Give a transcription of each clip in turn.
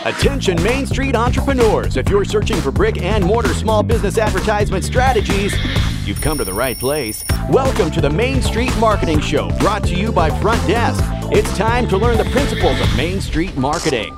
Attention Main Street entrepreneurs, if you're searching for brick and mortar small business advertisement strategies, you've come to the right place. Welcome to the Main Street Marketing Show, brought to you by Front Desk. It's time to learn the principles of Main Street marketing.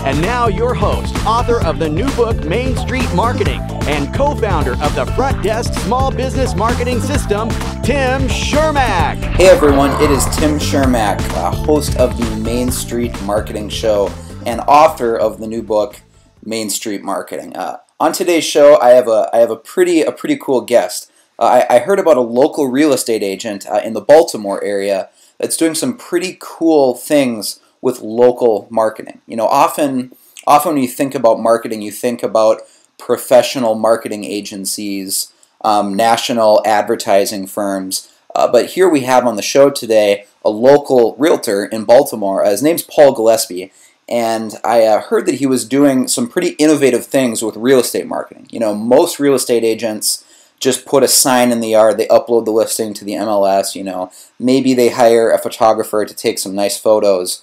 And now your host, author of the new book Main Street Marketing, and co-founder of the Front Desk Small Business Marketing System, Tim Shermack. Hey everyone, it is Tim Shermack, host of the Main Street Marketing Show and author of the new book Main Street Marketing. On today's show, I have a pretty cool guest. I heard about a local real estate agent in the Baltimore area that's doing some pretty cool things with local marketing. You know, often when you think about marketing, you think about professional marketing agencies, national advertising firms. But here we have on the show today a local realtor in Baltimore. His name's Paul Gillespie, and I heard that he was doing some pretty innovative things with real estate marketing. You know, most real estate agents just put a sign in the yard, they upload the listing to the MLS, you know, maybe they hire a photographer to take some nice photos,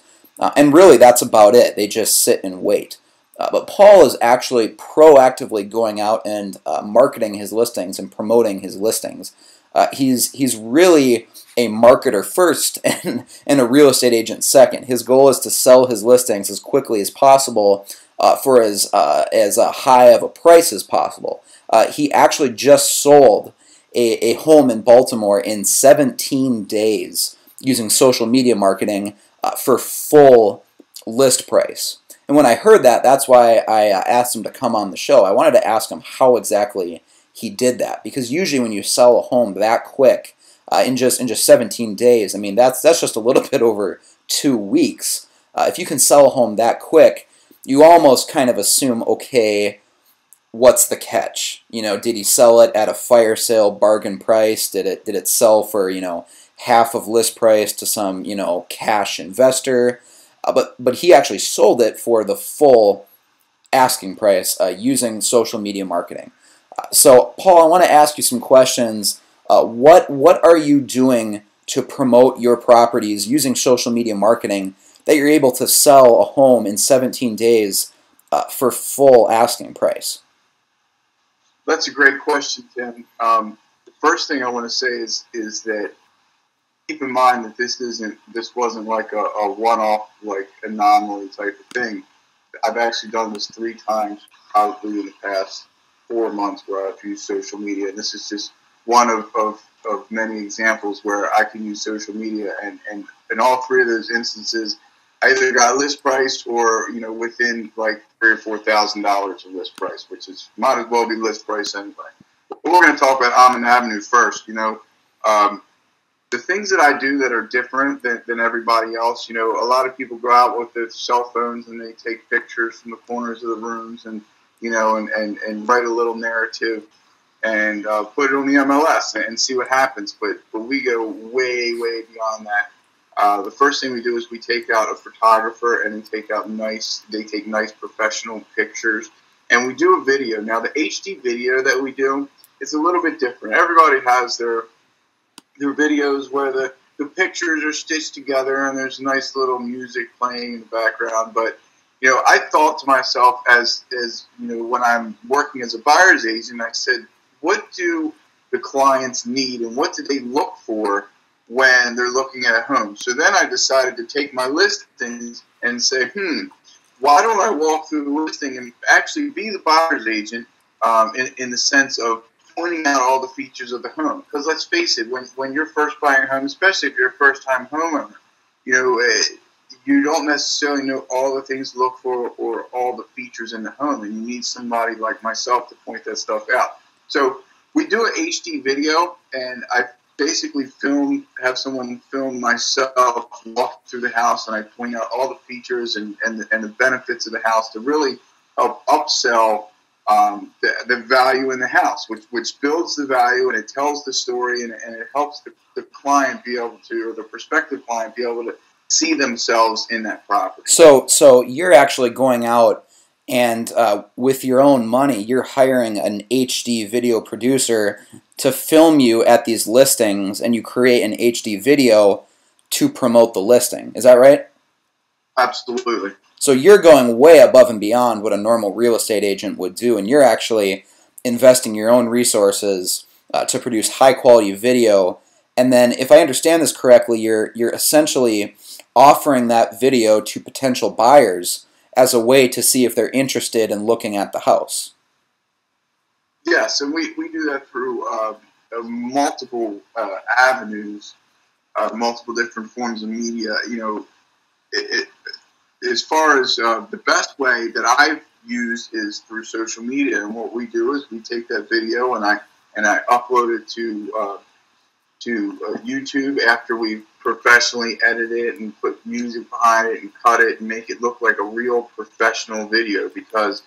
and really that's about it. They just sit and wait. But Paul is actually proactively going out and marketing his listings and promoting his listings. He's really a marketer first and a real estate agent second. His goal is to sell his listings as quickly as possible for as high of a price as possible. He actually just sold a home in Baltimore in 17 days using social media marketing for full list price. And when I heard that, that's why I asked him to come on the show. I wanted to ask him how exactly he did that, because usually when you sell a home that quick, in just 17 days, I mean that's just a little bit over 2 weeks. If you can sell a home that quick, you almost kind of assume, okay, what's the catch? You know, did he sell it at a fire sale bargain price? Did it sell for, you know, half of list price to some, you know, cash investor? But he actually sold it for the full asking price using social media marketing. So, Paul, I want to ask you some questions. What are you doing to promote your properties using social media marketing that you're able to sell a home in 17 days for full asking price? That's a great question, Tim. The first thing I want to say is that keep in mind that this wasn't like a one-off, like anomaly type of thing. I've actually done this 3 times, probably in the past 4 months, where I've used social media. And this is just one of many examples where I can use social media, and in all 3 of those instances, I either got list price or, you know, within like $3,000 or $4,000 of list price, which is might as well be list price anyway. But we're going to talk about Almond Avenue first. You know, the things that I do that are different than everybody else. You know, a lot of people go out with their cell phones and they take pictures from the corners of the rooms and, you know, and write a little narrative and put it on the MLS and see what happens. But we go way beyond that. The first thing we do is we take out a photographer and they take nice professional pictures, and we do a video. Now the HD video that we do is a little bit different. Everybody has their videos where the pictures are stitched together and there's nice little music playing in the background. But, you know, I thought to myself as you know, when I'm working as a buyer's agent, I said, what do the clients need and what do they look for when they're looking at a home? So then I decided to take my listings and say, why don't I walk through the listing and actually be the buyer's agent in the sense of pointing out all the features of the home? Because let's face it, when you're first buying a home, especially if you're a first-time homeowner, you know, you don't necessarily know all the things to look for or all the features in the home, and you need somebody like myself to point that stuff out. So we do an HD video, and I basically have someone film myself walk through the house, and I point out all the features and the benefits of the house to really help upsell the value in the house, which builds the value, and it tells the story, and it helps the client be able to, or the prospective client be able to see themselves in that property. So you're actually going out and with your own money, you're hiring an HD video producer to film you at these listings, and you create an HD video to promote the listing. Is that right? Absolutely. So you're going way above and beyond what a normal real estate agent would do, and you're actually investing your own resources to produce high-quality video. And then, if I understand this correctly, you're essentially offering that video to potential buyers as a way to see if they're interested in looking at the house. Yes, and we do that through multiple avenues, multiple different forms of media. You know, as far as the best way that I've used is through social media. And what we do is we take that video and I upload it to YouTube after we professionally edit it and put music behind it and cut it and make it look like a real professional video, because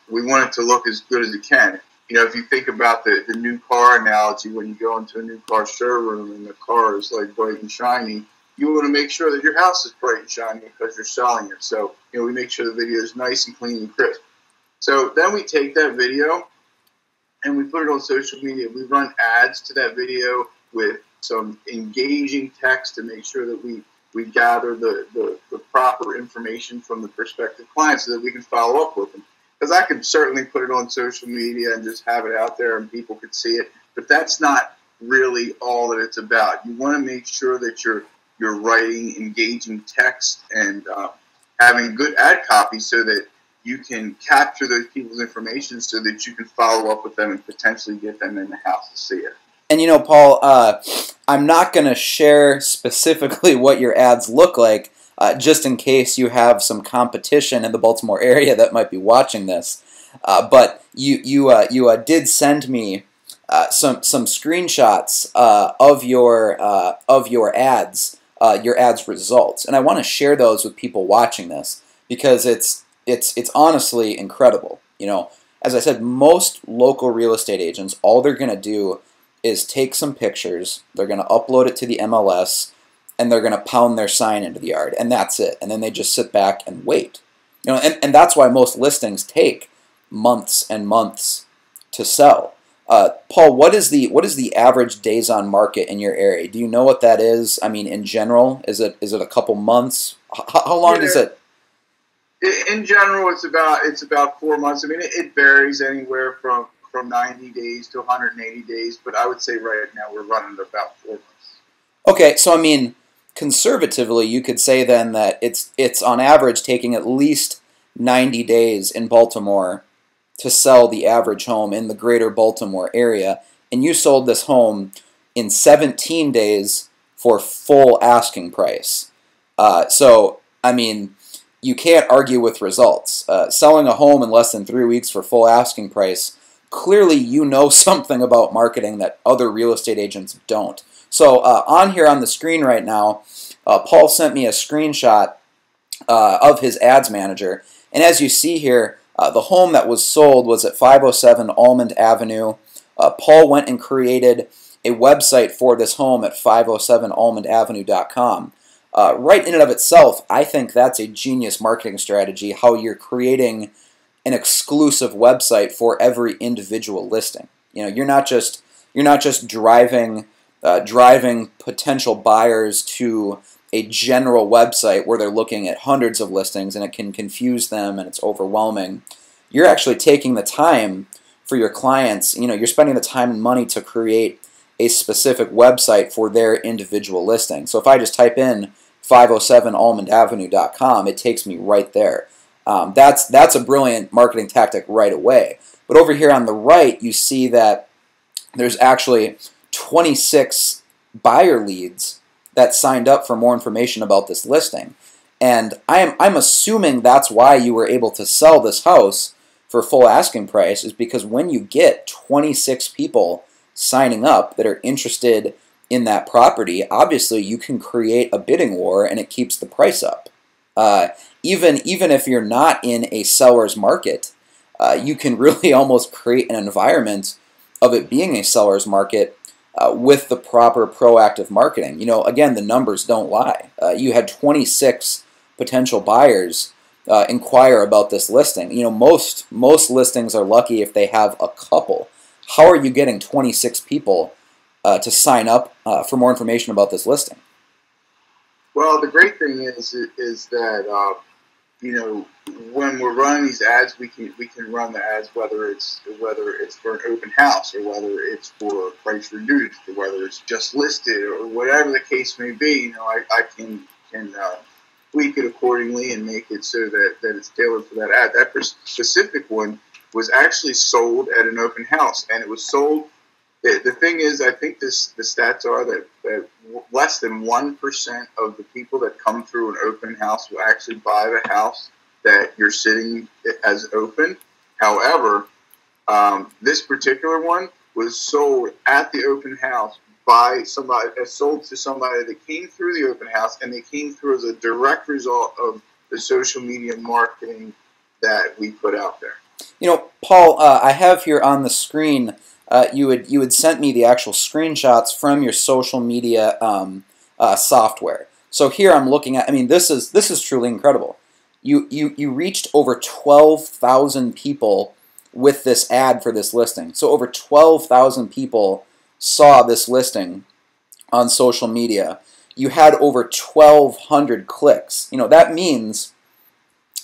we want it to look as good as it can. You know, if you think about the new car analogy, when you go into a new car showroom and the car is like bright and shiny, you want to make sure that your house is bright and shiny because you're selling it. So, you know, we make sure the video is nice and clean and crisp. So then we take that video and we put it on social media. We run ads to that video with some engaging text to make sure that we gather the proper information from the prospective clients so that we can follow up with them. Because I could certainly put it on social media and just have it out there and people could see it, but that's not really all that it's about. You want to make sure that you're writing engaging text and having good ad copy so that you can capture those people's information so that you can follow up with them and potentially get them in the house to see it. And you know, Paul, I'm not going to share specifically what your ads look like, just in case you have some competition in the Baltimore area that might be watching this. But you did send me some screenshots of your ads results, and I want to share those with people watching this because it's honestly incredible. You know, as I said, most local real estate agents, all they're going to do is take some pictures, they're going to upload it to the MLS, and they're going to pound their sign into the yard, and that's it. And then they just sit back and wait. You know, and that's why most listings take months and months to sell. Paul, what is the average days on market in your area? Do you know what that is? I mean, in general, is it a couple months? How long does it? In general, it's about 4 months. I mean, it varies anywhere from 90 days to 180 days, but I would say right now we're running at about 4 months. Okay, so I mean, conservatively, you could say then that it's on average taking at least 90 days in Baltimore to sell the average home in the greater Baltimore area, and you sold this home in 17 days for full asking price. So, I mean, you can't argue with results. Selling a home in less than 3 weeks for full asking price, clearly you know something about marketing that other real estate agents don't. So on here on the screen right now, Paul sent me a screenshot of his ads manager, and as you see here, the home that was sold was at 507 Almond Avenue. Paul went and created a website for this home at 507almondavenue.com. Right in and of itself, I think that's a genius marketing strategy, how you're creating an exclusive website for every individual listing. You know, you're not just driving potential buyers to a general website where they're looking at hundreds of listings and it can confuse them and it's overwhelming. You're actually taking the time for your clients, you know, you're spending the time and money to create a specific website for their individual listing. So if I just type in 507almondavenue.com, it takes me right there. That's a brilliant marketing tactic right away. But over here on the right, you see that there's actually 26 buyer leads that signed up for more information about this listing. And I'm assuming that's why you were able to sell this house for full asking price, is because when you get 26 people signing up that are interested in that property, obviously you can create a bidding war and it keeps the price up. Even if you're not in a seller's market, you can really almost create an environment of it being a seller's market with the proper proactive marketing. You know, again, the numbers don't lie. You had 26 potential buyers inquire about this listing. You know, most listings are lucky if they have a couple. How are you getting 26 people to sign up for more information about this listing? Well, the great thing is that when we're running these ads, we can run the ads whether it's for an open house or whether it's for price reduced or whether it's just listed or whatever the case may be. I can tweak it accordingly and make it so that it's tailored for that ad. That specific one was actually sold at an open house, and it was sold. The thing is, I think the stats are that less than 1% of the people that come through an open house will actually buy the house that you're sitting as open. However, this particular one was sold at the open house by somebody, sold to somebody that came through the open house, and they came through as a direct result of the social media marketing that we put out there. Paul, I have here on the screen. You had sent me the actual screenshots from your social media software. So here I'm looking at. I mean, this is truly incredible. You reached over 12,000 people with this ad for this listing. So over 12,000 people saw this listing on social media. You had over 1,200 clicks. That means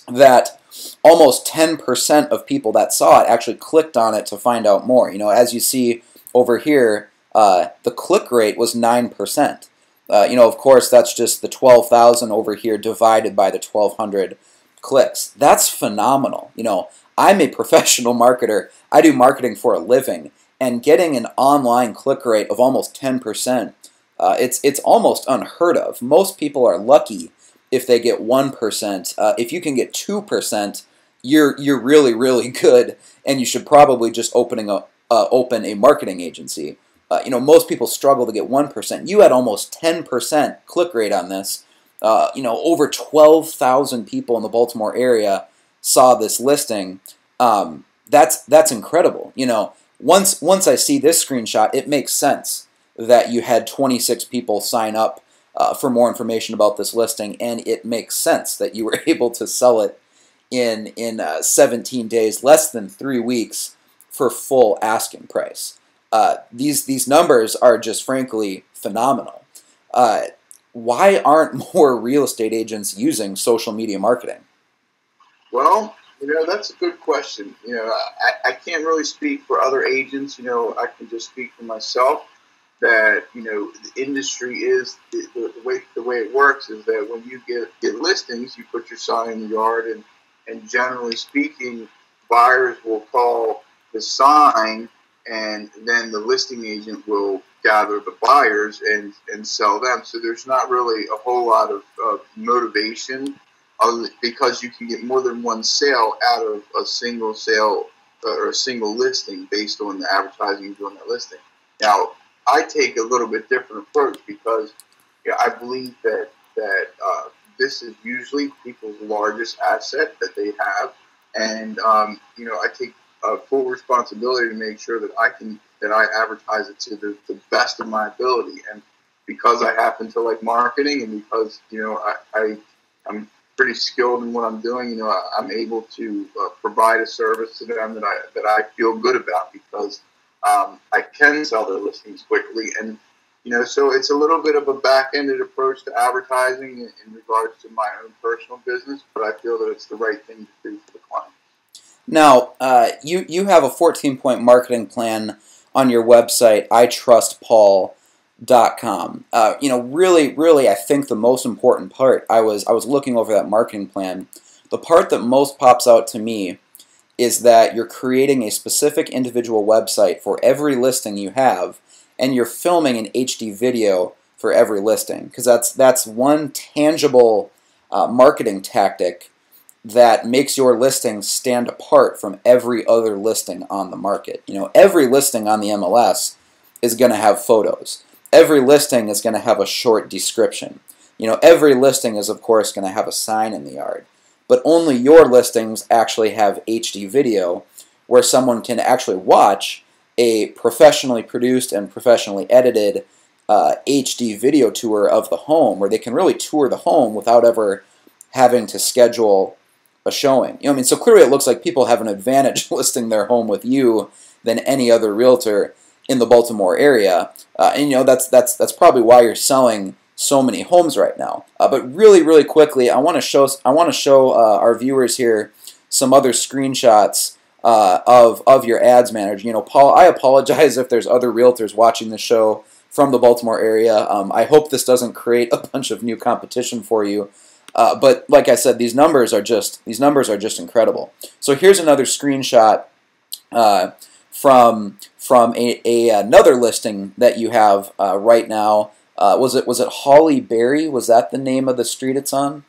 that almost 10% of people that saw it actually clicked on it to find out more. As you see over here, the click rate was 9%. Of course, that's just the 12,000 over here divided by the 1,200 clicks. That's phenomenal. I'm a professional marketer. I do marketing for a living, and getting an online click rate of almost 10%, it's almost unheard of. Most people are lucky if they get 1%. If you can get 2%, you're really, really good, and you should probably just open a marketing agency. Most people struggle to get 1%. You had almost 10% click rate on this. Over 12,000 people in the Baltimore area saw this listing. That's incredible. Once I see this screenshot, it makes sense that you had 26 people sign up for more information about this listing, and it makes sense that you were able to sell it in 17 days, less than 3 weeks, for full asking price. These numbers are just frankly phenomenal. Why aren't more real estate agents using social media marketing? Well, that's a good question. I can't really speak for other agents. I can just speak for myself. That the industry is the way it works is that when you get listings, you put your sign in the yard, and generally speaking, buyers will call the sign, and then the listing agent will gather the buyers and sell them. So there's not really a whole lot of motivation, because you can get more than one sale out of a single sale or a single listing based on the advertising you do on that listing. Now, I take a little bit different approach because I believe that this is usually people's largest asset that they have, and I take full responsibility to make sure that I advertise it to the best of my ability. And because I happen to like marketing, and because I'm pretty skilled in what I'm doing, I'm able to provide a service to them that I feel good about, because I can sell their listings quickly, and so it's a little bit of a back-ended approach to advertising in regards to my own personal business, but I feel that it's the right thing to do for the client. Now, you have a 14-point marketing plan on your website, itrustpaul.com. Really, I think the most important part, I was looking over that marketing plan, the part that most pops out to me is that you're creating a specific individual website for every listing you have, and you're filming an HD video for every listing, because that's one tangible marketing tactic that makes your listing stand apart from every other listing on the market. Every listing on the MLS is going to have photos. Every listing is going to have a short description. Every listing is, of course, going to have a sign in the yard. But only your listings actually have HD video, where someone can actually watch a professionally produced and professionally edited HD video tour of the home, where they can really tour the home without ever having to schedule a showing. So clearly it looks like people have an advantage listing their home with you than any other realtor in the Baltimore area. And that's probably why you're selling so many homes right now. But really quickly, I want to show our viewers here some other screenshots of your ads manager. You know, Paul, I apologize if there's other realtors watching the show from the Baltimore area. I hope this doesn't create a bunch of new competition for you. But like I said, these numbers are just incredible. So here's another screenshot from another listing that you have right now. Was it Holly Berry? Was that the name of the street it's on?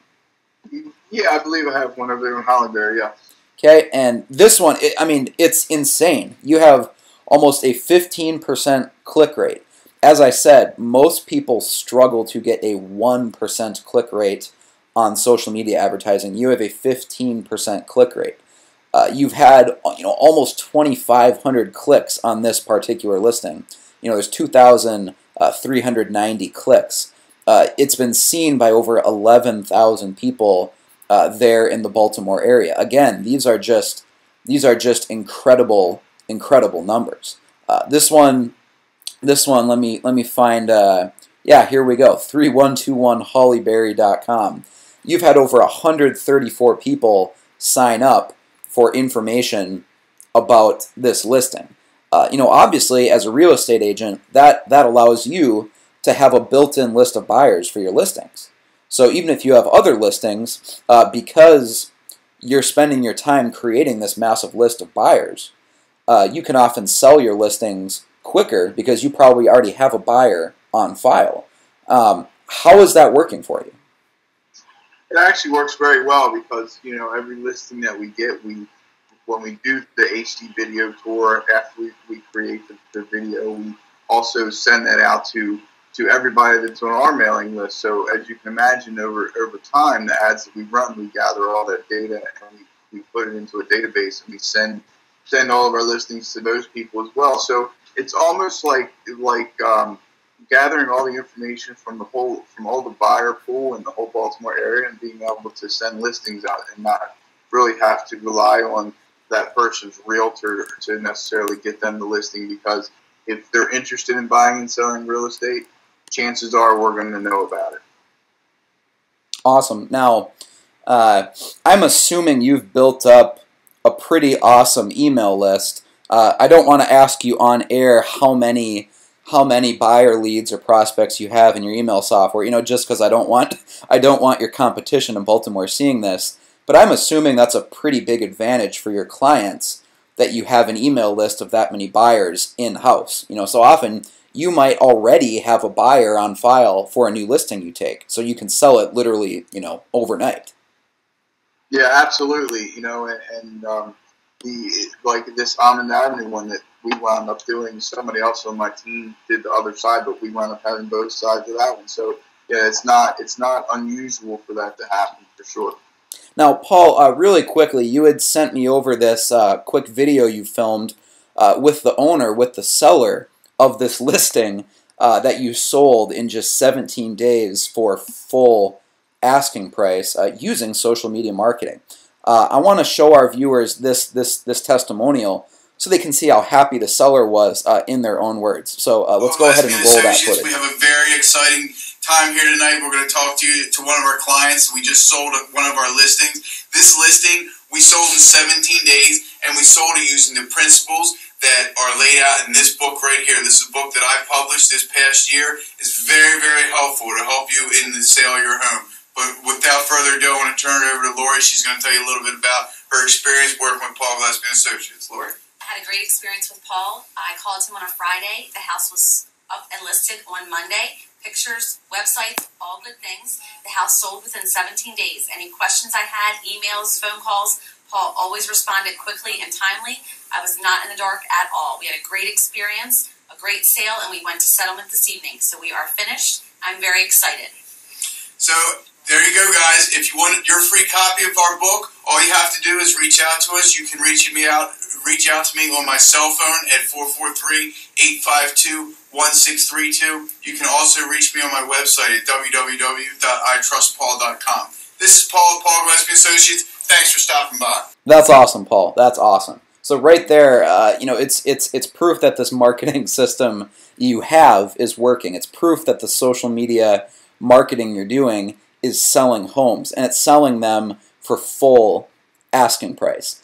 Yeah, I believe I have one over there in Hollyberry, yeah. Okay, and this one, I mean, it's insane. You have almost a 15% click rate. As I said, most people struggle to get a 1% click rate on social media advertising. You have a 15% click rate. You've had almost 2,500 clicks on this particular listing. There's 2,390 clicks. It's been seen by over 11,000 people there in the Baltimore area. Again, these are just incredible numbers. This one, let me find. Yeah, here we go. 3121hollyberry.com. You've had over 134 people sign up for information about this listing. Obviously, as a real estate agent, that allows you to have a built-in list of buyers for your listings. So even if you have other listings, because you're spending your time creating this massive list of buyers, you can often sell your listings quicker because you probably already have a buyer on file. How is that working for you? It actually works very well because, every listing that we get, when we do the HD video tour, after we create the video, we also send that out to everybody that's on our mailing list. So as you can imagine, over time, the ads that we run, we gather all that data and we put it into a database and we send all of our listings to those people as well. So it's almost like gathering all the information from all the buyer pool in the whole Baltimore area and being able to send listings out and not really have to rely on that person's realtor to necessarily get them the listing, because if they're interested in buying and selling real estate, chances are we're going to know about it. Awesome. Now, I'm assuming you've built up a pretty awesome email list. I don't want to ask you on air how many buyer leads or prospects you have in your email software, just because I don't want your competition in Baltimore seeing this. But I'm assuming that's a pretty big advantage for your clients that you have an email list of that many buyers in-house. So often you might already have a buyer on file for a new listing you take, so you can sell it literally, overnight. Yeah, absolutely. Like this Almond Avenue one that we wound up doing, somebody else on my team did the other side, but we wound up having both sides of that one. So yeah, it's not unusual for that to happen, for sure. Now, Paul, really quickly, you had sent me over this quick video you filmed with the seller of this listing that you sold in just 17 days for full asking price using social media marketing. I want to show our viewers this testimonial so they can see how happy the seller was in their own words. So let's go ahead and roll that footage. We have a very exciting time here tonight. We're going to talk to one of our clients. We just sold one of our listings. This listing we sold in 17 days, and we sold it using the principles that are laid out in this book right here. This is a book that I published this past year. It's very, very helpful to help you in the sale of your home. But without further ado, I want to turn it over to Lori. She's going to tell you a little bit about her experience working with Paul Gillespie & Associates. Lori? I had a great experience with Paul. I called him on a Friday. The house was up and listed on Monday. Pictures, websites, all good things. The house sold within 17 days. Any questions I had, emails, phone calls, Paul always responded quickly and timely. I was not in the dark at all. We had a great experience, a great sale, and we went to settlement this evening. So we are finished. I'm very excited. So there you go, guys. If you want your free copy of our book, all you have to do is reach out to us. You can reach out to me on my cell phone at 443-852-1632. You can also reach me on my website at www.itrustpaul.com. This is Paul of Paul Gillespie & Associates. Thanks for stopping by. That's awesome, Paul. That's awesome. So right there, it's proof that this marketing system you have is working. It's proof that the social media marketing you're doing is selling homes, and it's selling them for full asking price.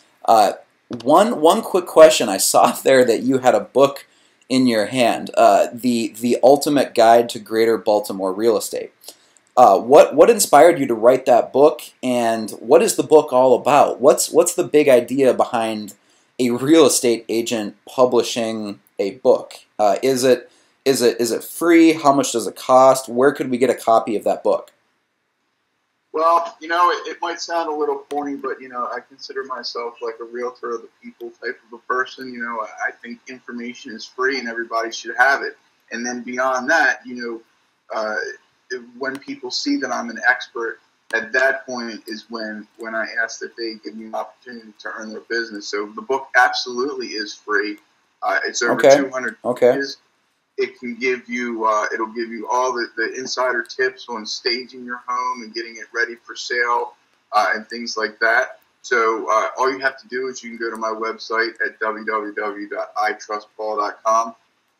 One quick question. I saw there that you had a book in your hand, the Ultimate Guide to Greater Baltimore Real Estate. What inspired you to write that book, and what is the book all about? What's the big idea behind a real estate agent publishing a book? Is it free? How much does it cost? Where could we get a copy of that book? Well, it might sound a little corny, but, I consider myself like a realtor of the people type of a person. I think information is free and everybody should have it. And then beyond that, when people see that I'm an expert, at that point is when I ask that they give me an opportunity to earn their business. So the book absolutely is free. It's over 200 pages. It can give you, it'll give you all the insider tips on staging your home and getting it ready for sale and things like that. So all you have to do is you can go to my website at www.itrustpaul.com,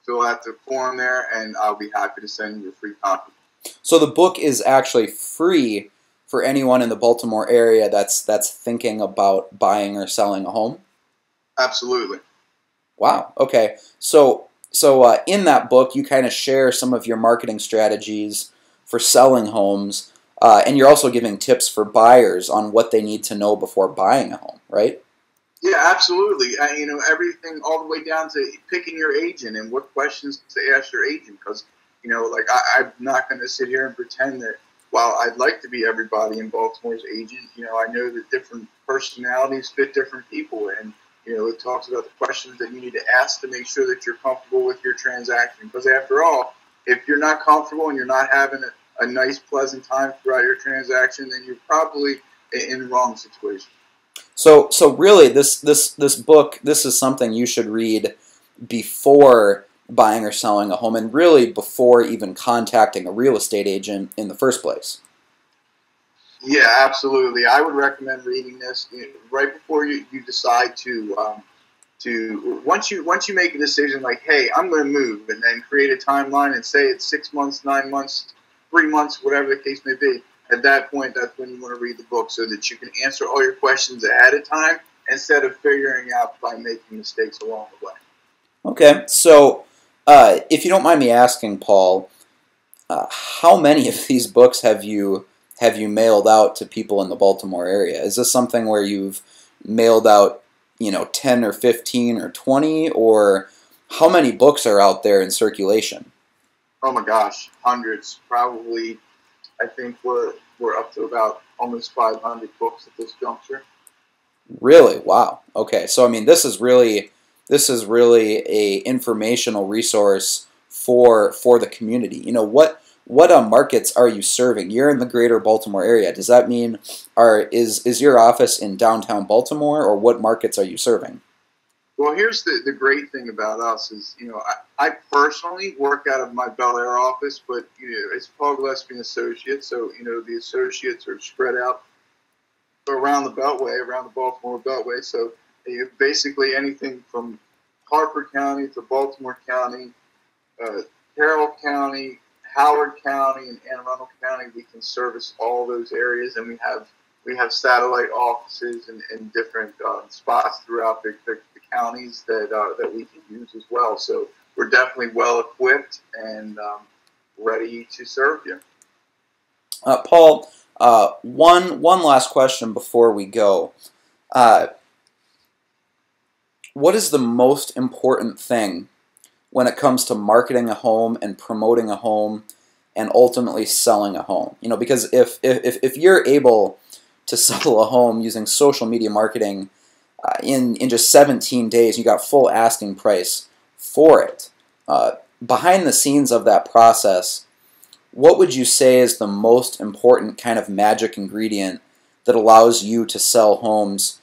fill out the form there, and I'll be happy to send you a free copy. So the book is actually free for anyone in the Baltimore area that's thinking about buying or selling a home? Absolutely. Wow. Okay. So in that book, you kind of share some of your marketing strategies for selling homes, and you're also giving tips for buyers on what they need to know before buying a home, right? Yeah, absolutely. Everything all the way down to picking your agent and what questions to ask your agent. Because, I'm not going to sit here and pretend that while I'd like to be everybody in Baltimore's agent, I know that different personalities fit different people. And, it talks about the questions that you need to ask to make sure that you're comfortable with your transaction. Because after all, if you're not comfortable and you're not having a nice, pleasant time throughout your transaction, then you're probably in the wrong situation. So really, this book, this is something you should read before buying or selling a home, and really before even contacting a real estate agent in the first place. Yeah, absolutely. I would recommend reading this right before you decide to once you make a decision like, hey, I'm going to move, and then create a timeline and say it's 6 months, 9 months, 3 months, whatever the case may be. At that point, that's when you want to read the book so that you can answer all your questions ahead of time instead of figuring out by making mistakes along the way. Okay, so if you don't mind me asking, Paul, how many of these books have you mailed out to people in the Baltimore area? Is this something where you've mailed out, 10 or 15 or 20, or how many books are out there in circulation? Oh my gosh, hundreds. Probably, I think we're up to about almost 500 books at this juncture. Really? Wow. Okay. So this is really a informational resource for the community. What markets are you serving? You're in the greater Baltimore area. Does that mean is your office in downtown Baltimore, or what markets are you serving? Well, here's the great thing about us is, I personally work out of my Bel Air office, but, it's Paul Gillespie and Associates, so, the associates are spread out around the Beltway, around the Baltimore Beltway, so basically anything from Harford County to Baltimore County, Carroll County, Howard County, and Anne Arundel County, we can service all those areas, and we have satellite offices in different spots throughout the counties that we can use as well. So we're definitely well equipped and ready to serve you. Paul, one last question before we go. What is the most important thing when it comes to marketing a home and promoting a home and ultimately selling a home? Because if you're able to sell a home using social media marketing in just 17 days, you got full asking price for it. Behind the scenes of that process, what would you say is the most important kind of magic ingredient that allows you to sell homes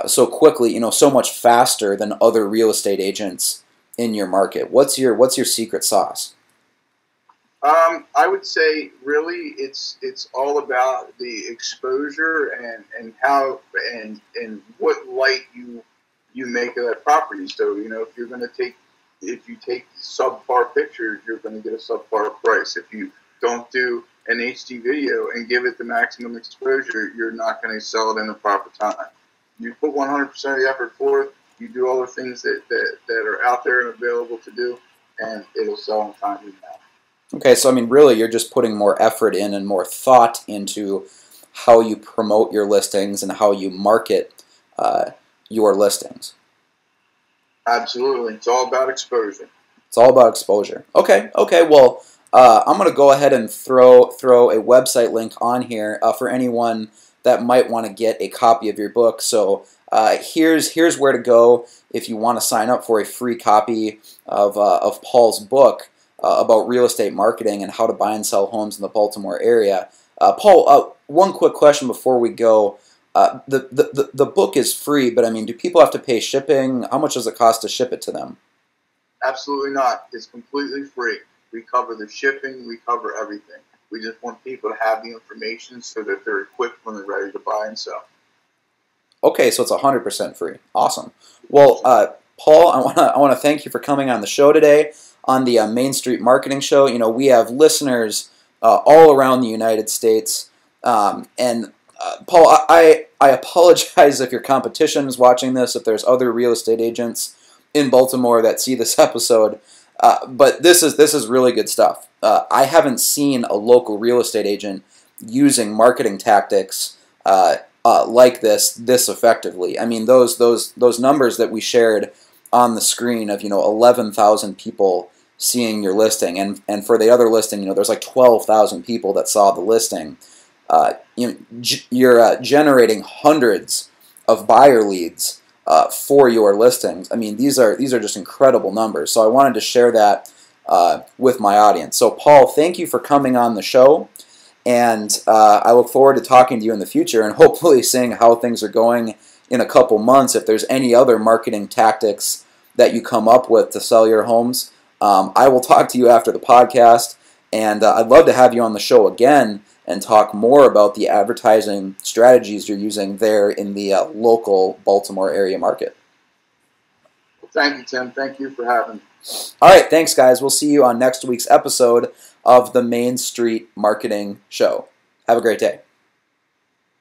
so quickly, so much faster than other real estate agents in your market? What's your secret sauce? I would say really it's all about the exposure and how and what light you make of that property. So if you take subpar pictures, you're going to get a subpar price. If you don't do an HD video and give it the maximum exposure, you're not going to sell it in the proper time. You put 100% of the effort forth, you do all the things that are out there and available to do, and it'll sell in time and now. Okay, so I mean, really, you're just putting more effort in and more thought into how you promote your listings and how you market your listings. Absolutely. It's all about exposure. It's all about exposure. Okay, well, I'm going to go ahead and throw a website link on here for anyone that might want to get a copy of your book. So here's where to go if you want to sign up for a free copy of Paul's book about real estate marketing and how to buy and sell homes in the Baltimore area. Paul, one quick question before we go. The book is free, but I mean, do people have to pay shipping? How much does it cost to ship it to them? Absolutely not. It's completely free. We cover the shipping. We cover everything. We just want people to have the information so that they're equipped when they're ready to buy and sell. Okay, so it's 100% free. Awesome. Well, Paul, I want to thank you for coming on the show today on the Main Street Marketing Show. You know, we have listeners all around the United States, and Paul, I apologize if your competition is watching this, if there's other real estate agents in Baltimore that see this episode, but this is really good stuff. I haven't seen a local real estate agent using marketing tactics like this effectively. I mean, those numbers that we shared on the screen of 11,000 people seeing your listing, and for the other listing, there's like 12,000 people that saw the listing. You're generating hundreds of buyer leads for your listings. I mean, these are just incredible numbers. So I wanted to share that with my audience. So Paul, thank you for coming on the show, and I look forward to talking to you in the future and hopefully seeing how things are going in a couple months. If there's any other marketing tactics that you come up with to sell your homes, I will talk to you after the podcast, and I'd love to have you on the show again and talk more about the advertising strategies you're using there in the local Baltimore area market. Well, thank you, Tim. Thank you for having me. All right, thanks, guys. We'll see you on next week's episode of the Main Street Marketing Show. Have a great day.